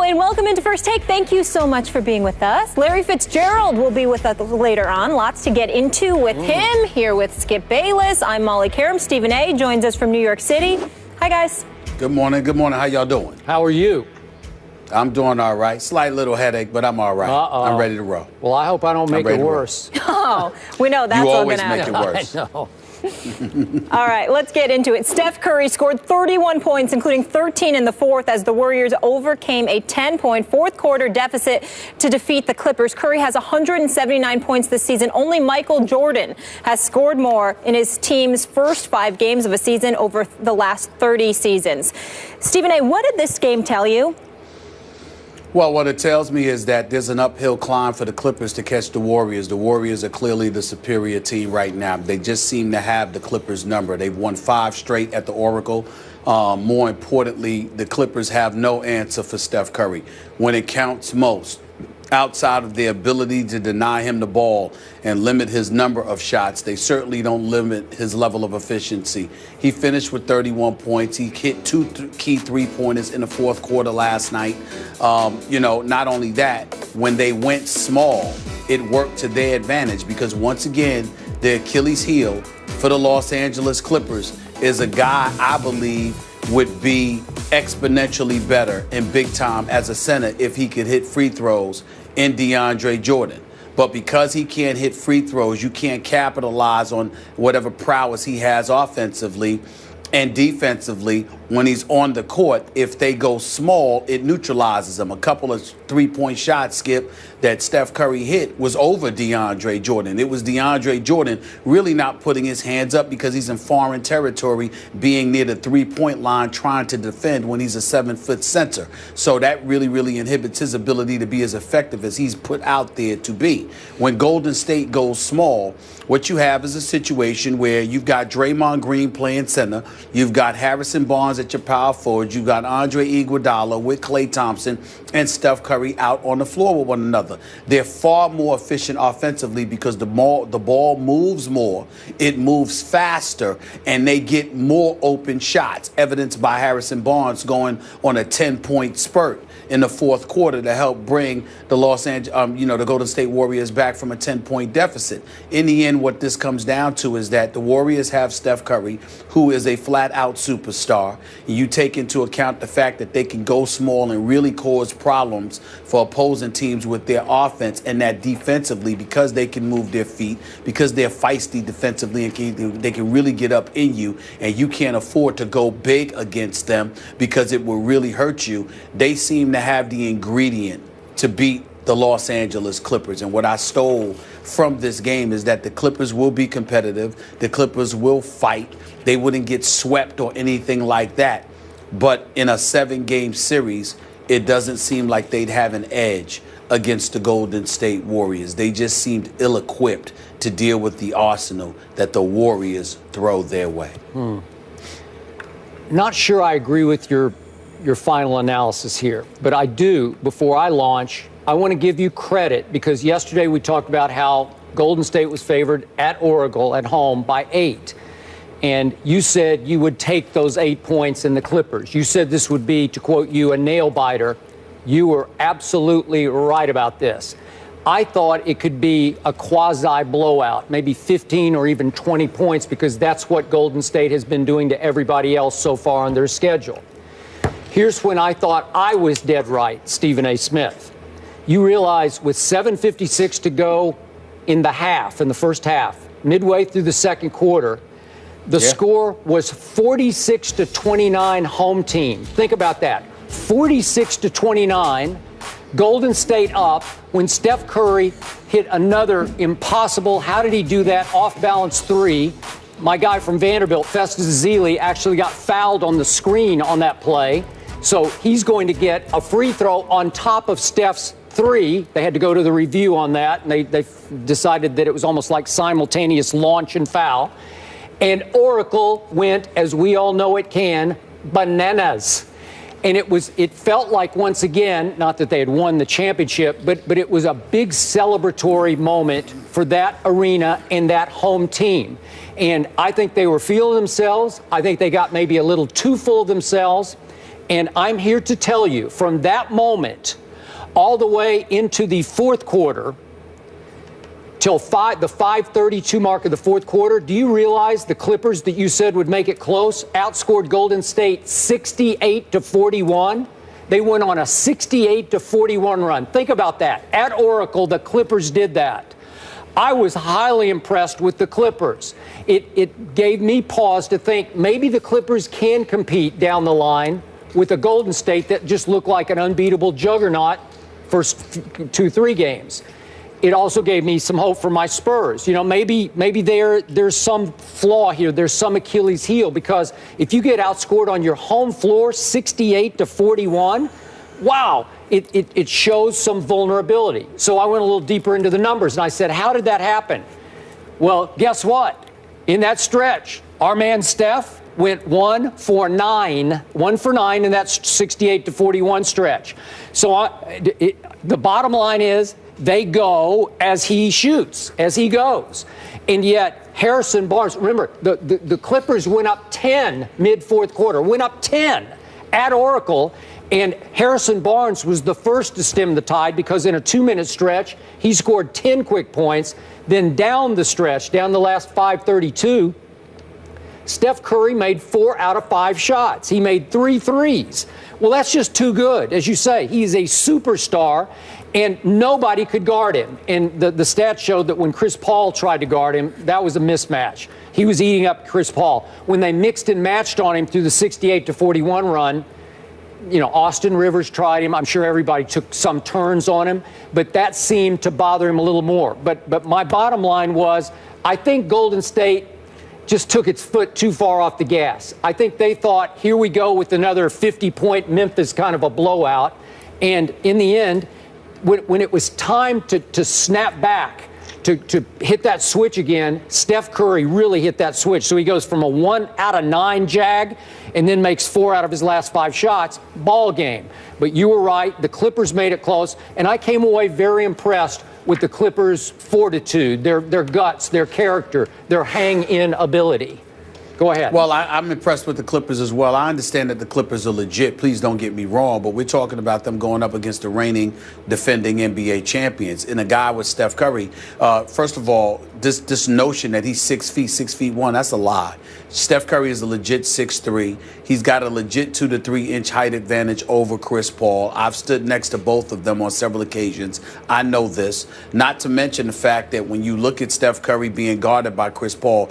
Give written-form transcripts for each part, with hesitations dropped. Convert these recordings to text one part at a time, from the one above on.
Molly, and welcome into First Take. Thank you so much for being with us. Larry Fitzgerald will be with us later on. Lots to get into with him. Here with Skip Bayless. I'm Molly Karam. Stephen A. joins us from New York City. Hi, guys. Good morning. Good morning. How y'all doing? How are you? I'm doing all right. Slight little headache, but I'm all right. I'm ready to roll. Well, I hope I don't make it worse. Oh, we know that's all going to happen. You always make it worse. I know. All right, let's get into it. Steph Curry scored 31 points, including 13 in the fourth, as the Warriors overcame a 10-point fourth-quarter deficit to defeat the Clippers. Curry has 179 points this season. Only Michael Jordan has scored more in his team's first 5 games of a season over the last 30 seasons. Stephen A., what did this game tell you? Well, what it tells me is that there's an uphill climb for the Clippers to catch the Warriors. The Warriors are clearly the superior team right now. They just seem to have the Clippers' number. They've won 5 straight at the Oracle. More importantly, the Clippers have no answer for Steph Curry when it counts most. Outside of their ability to deny him the ball and limit his number of shots, they certainly don't limit his level of efficiency. He finished with 31 points. He hit 2 key three-pointers in the fourth quarter last night. Not only that, when they went small, it worked to their advantage because, once again, the Achilles heel for the Los Angeles Clippers is a guy I believe would be exponentially better and big time as a center if he could hit free throws in DeAndre Jordan. But because he can't hit free throws, you can't capitalize on whatever prowess he has offensively and defensively when he's on the court. If they go small, it neutralizes him. A couple of three-point shots, Skip, that Steph Curry hit was over DeAndre Jordan. It was DeAndre Jordan really not putting his hands up because he's in foreign territory, being near the three-point line, trying to defend when he's a 7-foot center. So that really inhibits his ability to be as effective as he's put out there to be. When Golden State goes small, what you have is a situation where you've got Draymond Green playing center, you've got Harrison Barnes at your power forward, you've got Andre Iguodala with Klay Thompson and Steph Curry out on the floor with one another. They're far more efficient offensively because the ball moves more, it moves faster, and they get more open shots, evidenced by Harrison Barnes going on a 10-point spurt in the fourth quarter to help bring the the Golden State Warriors back from a 10-point deficit. In the end, what this comes down to is that the Warriors have Steph Curry, who is a flat-out superstar. You take into account the fact that they can go small and really cause problems for opposing teams with their offense, and that defensively, because they can move their feet, because they're feisty defensively, and they can really get up in you, and you can't afford to go big against them because it will really hurt you. They seem to have the ingredient to beat the Los Angeles Clippers. And what I stole from this game is that the Clippers will be competitive. The Clippers will fight. They wouldn't get swept or anything like that. But in a 7-game series, it doesn't seem like they'd have an edge against the Golden State Warriors. They just seemed ill-equipped to deal with the arsenal that the Warriors throw their way. Not sure I agree with your final analysis here, but I do, before I launch, I want to give you credit because yesterday we talked about how Golden State was favored at Oracle at home by 8. And you said you would take those 8 points in the Clippers. You said this would be, to quote you, a nail biter. You were absolutely right about this. I thought it could be a quasi blowout, maybe 15 or even 20 points, because that's what Golden State has been doing to everybody else so far on their schedule. Here's when I thought I was dead right, Stephen A. Smith. You realize with 7:56 to go in the first half, midway through the second quarter, the score was 46-29 home team. Think about that. 46-29, Golden State up when Steph Curry hit another impossible, how did he do that, off-balance 3. My guy from Vanderbilt, Festus Ezeli, actually got fouled on the screen on that play. So he's going to get a free throw on top of Steph's 3. They had to go to the review on that, and they decided that it was almost like simultaneous launch and foul. And Oracle went, as we all know it can, bananas. And it felt like, once again, not that they had won the championship, but it was a big celebratory moment for that arena and that home team. And I think they were feeling themselves. I think they got maybe a little too full of themselves. And I'm here to tell you, from that moment all the way into the fourth quarter, till the 5:32 mark of the fourth quarter, do you realize the Clippers that you said would make it close outscored Golden State 68-41? They went on a 68-41 run. Think about that. At Oracle, the Clippers did that. I was highly impressed with the Clippers. It gave me pause to think maybe the Clippers can compete down the line with a Golden State that just looked like an unbeatable juggernaut first 2-3 games. It also gave me some hope for my Spurs. You know, maybe there's some flaw here. There's some Achilles heel, because if you get outscored on your home floor 68-41, wow, it shows some vulnerability. So I went a little deeper into the numbers, and I said, how did that happen? Well, guess what? In that stretch, our man Steph went 1 for 9 in that 68-41 stretch. So the bottom line is, they go as he shoots, as he goes. And yet, Harrison Barnes, remember, the Clippers went up 10 mid-fourth quarter, went up 10 at Oracle, and Harrison Barnes was the first to stem the tide, because in a 2-minute stretch, he scored 10 quick points. Then down the stretch, down the last 5:32, Steph Curry made 4 out of 5 shots. He made 3 threes. Well, that's just too good. As you say, he's a superstar, and nobody could guard him. And the stats showed that when Chris Paul tried to guard him, that was a mismatch. He was eating up Chris Paul. When they mixed and matched on him through the 68-41 run, you know, Austin Rivers tried him. I'm sure everybody took some turns on him, but that seemed to bother him a little more. But my bottom line was, I think Golden State just took its foot too far off the gas. I think they thought, here we go with another 50-point Memphis kind of a blowout. And in the end, when it was time to snap back, to hit that switch again, Steph Curry really hit that switch. So he goes from a 1 out of 9 jag and then makes 4 out of his last 5 shots. Ball game. But you were right. The Clippers made it close. And I came away very impressed with the Clippers' fortitude, their guts, their character, their hang-in ability. Go ahead. Well, I'm impressed with the Clippers as well. I understand that the Clippers are legit. Please don't get me wrong, but we're talking about them going up against the reigning, defending NBA champions. And a guy with Steph Curry, first of all, this notion that he's 6 feet, 6'1", that's a lie. Steph Curry is a legit 6'3". He's got a legit 2 to 3 inch height advantage over Chris Paul. I've stood next to both of them on several occasions. I know this. Not to mention the fact that when you look at Steph Curry being guarded by Chris Paul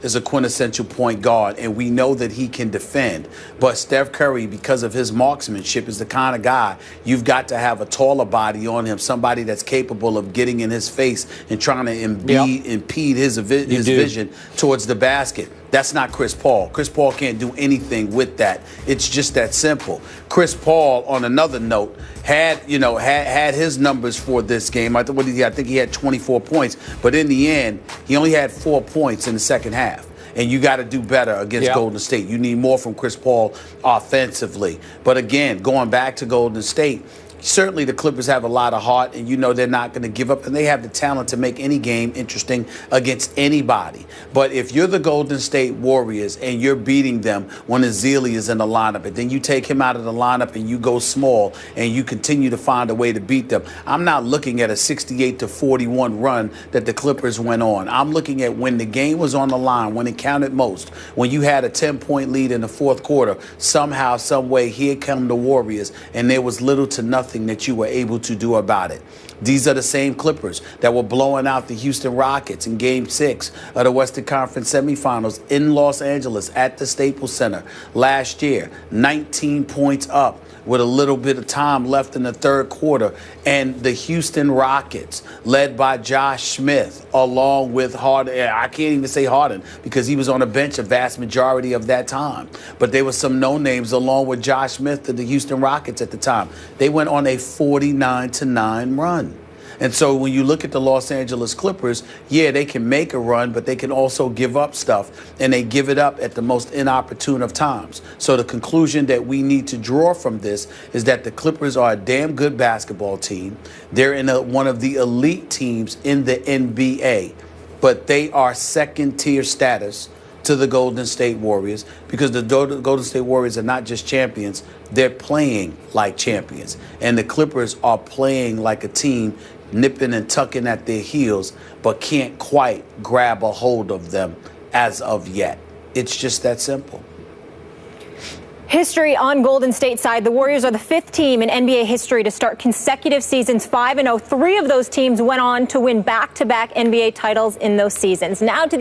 is a quintessential point guard, and we know that he can defend. But Steph Curry, because of his marksmanship, is the kind of guy you've got to have a taller body on him, somebody that's capable of getting in his face and trying to impede his vision towards the basket. That's not Chris Paul. Chris Paul can't do anything with that. It's just that simple. Chris Paul, on another note, had his numbers for this game. I think he had 24 points, but in the end, he only had 4 points in the second half. And you got to do better against Golden State. You need more from Chris Paul offensively. But again, going back to Golden State, certainly the Clippers have a lot of heart, and you know they're not going to give up, and they have the talent to make any game interesting against anybody. But if you're the Golden State Warriors and you're beating them when Ezeli is in the lineup, and then you take him out of the lineup and you go small and you continue to find a way to beat them, I'm not looking at a 68-41 run that the Clippers went on. I'm looking at when the game was on the line, when it counted most, when you had a 10-point lead in the fourth quarter, somehow, some way, here come the Warriors, and there was little to nothing that you were able to do about it. These are the same Clippers that were blowing out the Houston Rockets in Game 6 of the Western Conference semifinals in Los Angeles at the Staples Center last year. 19 points up with a little bit of time left in the third quarter. And the Houston Rockets, led by Josh Smith, along with Harden. I can't even say Harden because he was on the bench a vast majority of that time. But there were some no-names along with Josh Smith to the Houston Rockets at the time. They went on a 49-9 run. And so when you look at the Los Angeles Clippers, yeah, they can make a run, but they can also give up stuff, and they give it up at the most inopportune of times. So the conclusion that we need to draw from this is that the Clippers are a damn good basketball team. They're in one of the elite teams in the NBA, but they are second-tier status to the Golden State Warriors, because the Golden State Warriors are not just champions, they're playing like champions. And the Clippers are playing like a team nipping and tucking at their heels, but can't quite grab a hold of them as of yet. It's just that simple. History on Golden State's side. The Warriors are the 5th team in NBA history to start consecutive seasons 5-0. 3 of those teams went on to win back-to-back NBA titles in those seasons. Now to the